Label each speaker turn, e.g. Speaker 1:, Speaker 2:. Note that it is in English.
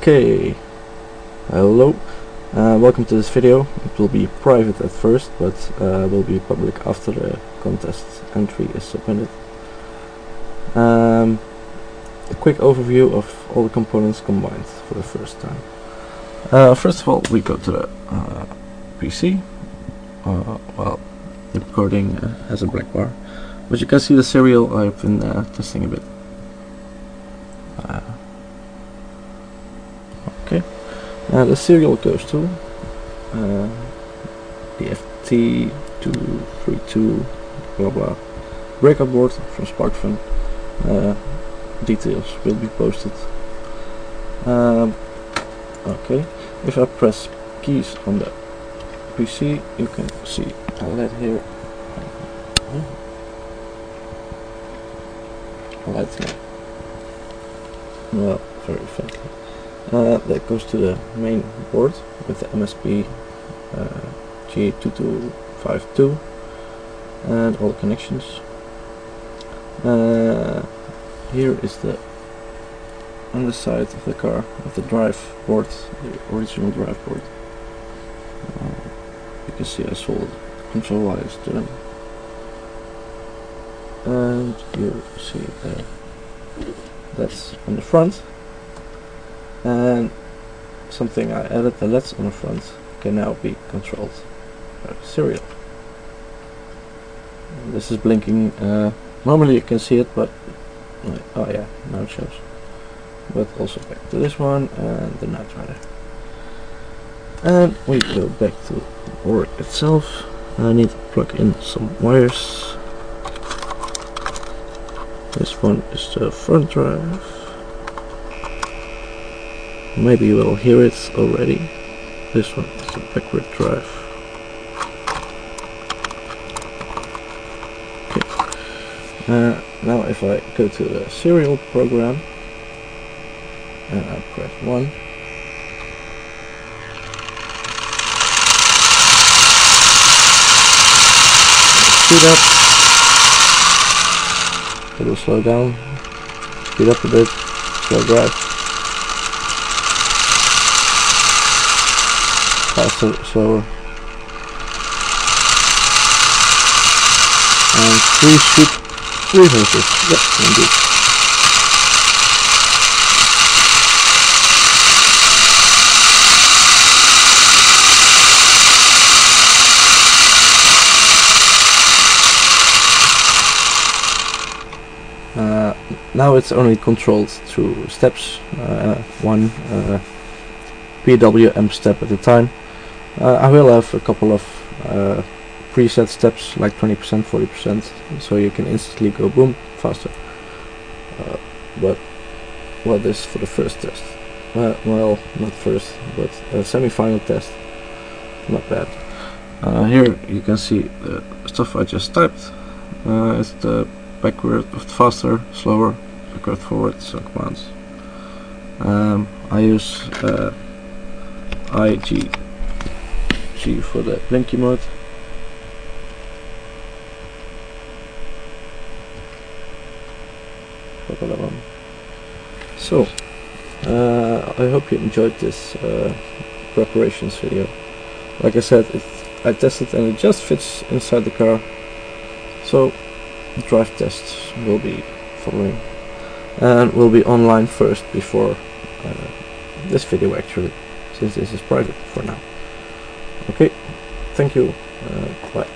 Speaker 1: Okay, hello, welcome to this video. It will be private at first, but will be public after the contest entry is submitted. A quick overview of all the components combined for the first time. First of all, we go to the PC. Well, the recording has a black bar, but you can see the serial. I've been testing a bit. Okay, the serial goes to the FT232 blah blah breakout board from SparkFun. Details will be posted. Okay, if I press keys on the PC, you can see a LED here. Lights now. Well, very faintly. That goes to the main board with the MSP430 and all the connections. Here is the underside of the car, of the drive board, the original drive board. You can see I soldered control wires to them. And you see that's on the front. And something I added, the LEDs on the front can now be controlled by serial. This is blinking. Normally you can see it, but oh yeah, now it shows. But also back to this one and the Night Rider. And we go back to the board itself. I need to plug in some wires. This one is the front drive. Maybe you will hear it already. This one is the backward drive. Okay. Now if I go to the serial program and I press 1, speed up. It will slow down. Speed up a bit. Slow drive. Faster, slower. And 3 shoot reverses. Yep, indeed. Now it's only controlled through steps, one PWM step at a time. I will have a couple of preset steps like 20%, 40%, so you can instantly go boom faster. But what is for the first test? Well, not first, but semi-final test. Not bad. Here you can see the stuff I just typed. It's the backward, faster, slower, backward, forward, so commands. I use IG for the blinky mode. So I hope you enjoyed this preparations video. Like I said, I tested and it just fits inside the car. So drive tests will be following and will be online first before this video actually, since this is private for now. Okay, thank you, bye.